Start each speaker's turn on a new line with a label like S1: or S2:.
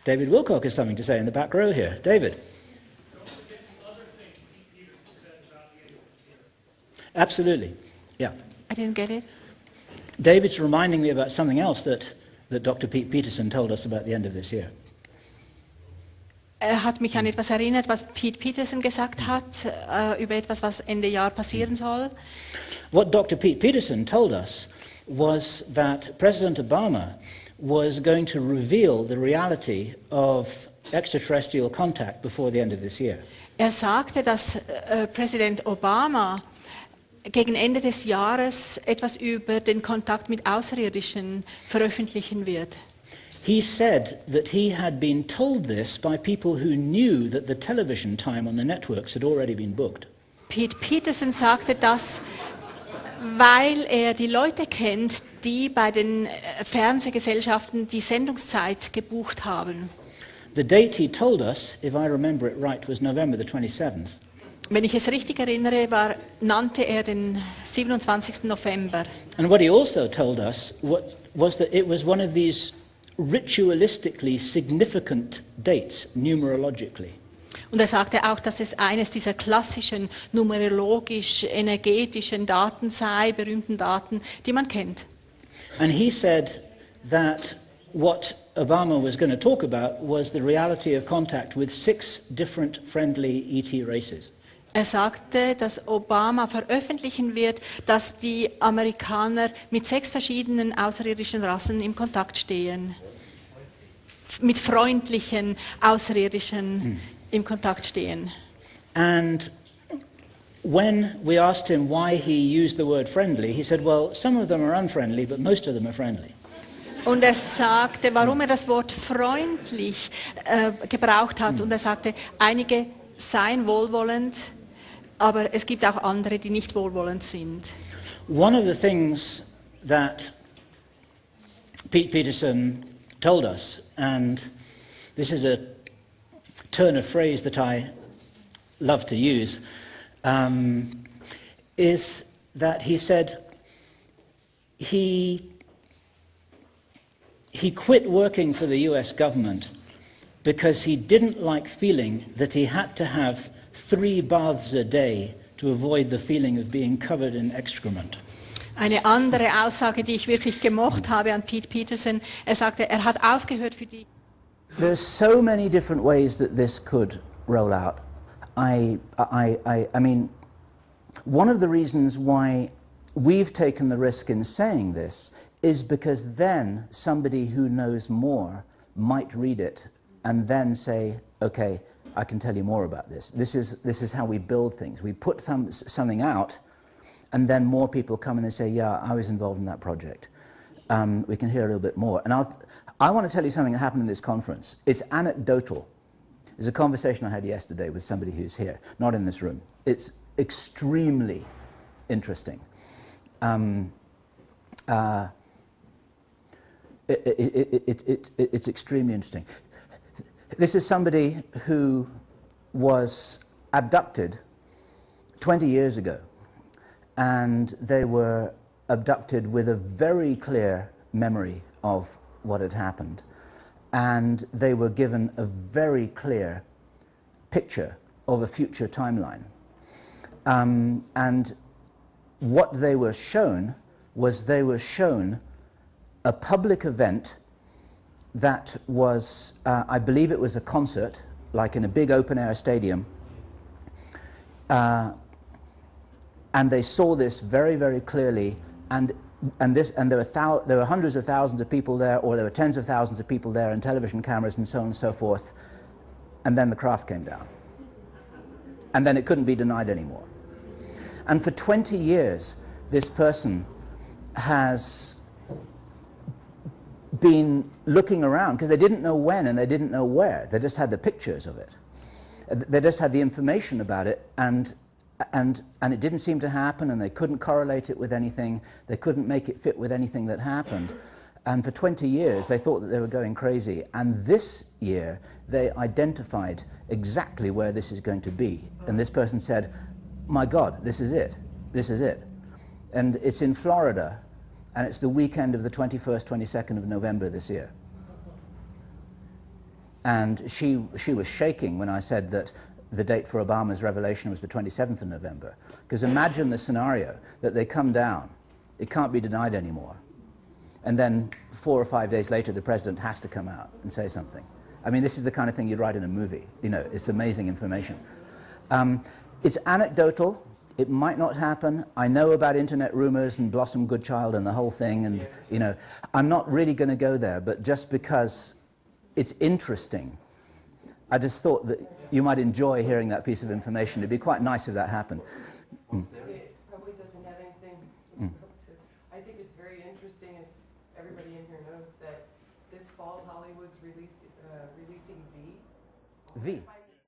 S1: David Wilcock has something to say in the back row here. David. Absolutely, yeah.
S2: I didn't get it.
S1: David's reminding me about something else that Dr. Pete Peterson told us about the end of this year.
S2: Hat mich an etwas erinnert, was Pete Peterson gesagt hat, über etwas, was Ende Jahr passieren soll.
S1: What Dr. Pete Peterson told us was that President Obama was going to reveal the reality of extraterrestrial contact before the end of this year.
S2: Sagte, dass Präsident Obama gegen Ende des Jahres etwas über den Kontakt mit Außerirdischen veröffentlichen wird.
S1: He said that he had been told this by people who knew that the television time on the networks had already been booked.
S2: Pete Peterson sagte das, weil er die Leute kennt, die bei den Fernsehgesellschaften die Sendungszeit gebucht haben.
S1: The date he told us, if I remember it right, was November the 27th.
S2: Wenn ich es richtig erinnere, nannte er den 27. November.
S1: And what he also told us was that it was one of these ritualistically significant dates, numerologically.
S2: Und er sagte auch, dass es eines dieser klassischen, numerologisch-energetischen Daten sei, berühmten Daten, die man kennt.
S1: And he said that what Obama was going to talk about was the reality of contact with 6 different friendly ET races.
S2: Er sagte, dass Obama veröffentlichen wird, dass die Amerikaner mit 6 verschiedenen außerirdischen Rassen im Kontakt stehen. Mit freundlichen Außerirdischen im Kontakt stehen.
S1: And when we asked him why he used the word friendly, he said, well, some of them are unfriendly, but most of them are friendly.
S2: Und er sagte, warum er das Wort freundlich gebraucht hat. Und er sagte, einige seien wohlwollend, aber es gibt auch andere, die nicht wohlwollend sind.
S1: One of the things that Pete Peterson told us, and this is a turn of phrase that I love to use, is that he said he quit working for the US government because he didn't like feeling that he had to have 3 baths a day to avoid the feeling of being covered in excrement.
S2: Eine andere Aussage, die ich wirklich gemocht habe an Pete Peterson, er sagte, er hat aufgehört für die...
S1: There's so many different ways that this could roll out. I mean, one of the reasons why we've taken the risk in saying this is because then somebody who knows more might read it and then say, okay, I can tell you more about this. This is how we build things. We put something out, and then more people come and they say, yeah, I was involved in that project. We can hear a little bit more. And I want to tell you something that happened in this conference. It's anecdotal. There's a conversation I had yesterday with somebody who's here, not in this room. It's extremely interesting. It's extremely interesting. This is somebody who was abducted 20 years ago, and they were abducted with a very clear memory of what had happened, and they were given a very clear picture of a future timeline. And what they were shown was they were shown a public event that was, I believe it was a concert, like in a big open-air stadium, and they saw this very, very clearly, and there were hundreds of thousands of people there, or there were tens of thousands of people there, and television cameras and so on and so forth, and then the craft came down. And then it couldn't be denied anymore. And for 20 years, this person has been looking around, because they didn't know when and they didn't know where. They just had the pictures of it. They just had the information about it, and it didn't seem to happen, and they couldn't correlate it with anything. They couldn't make it fit with anything that happened. And for 20 years, they thought that they were going crazy. And this year, they identified exactly where this is going to be. And this person said, my God, this is it. This is it. And it's in Florida, and it's the weekend of the 21st, 22nd of November this year. And she was shaking when I said that the date for Obama's revelation was the 27th of November. Because imagine the scenario that they come down, it can't be denied anymore. And then 4 or 5 days later, the president has to come out and say something. I mean, this is the kind of thing you'd write in a movie. You know, it's amazing information. It's anecdotal. It might not happen. I know about internet rumors and Blossom Goodchild and the whole thing, and you know, I'm not really going to go there, but just because it's interesting, I just thought that you might enjoy hearing that piece of information. It'd be quite nice if that happened.
S3: It probably doesn't have anything to, I think it's very interesting, and everybody in here knows that this fall Hollywood's releasing V.
S1: V.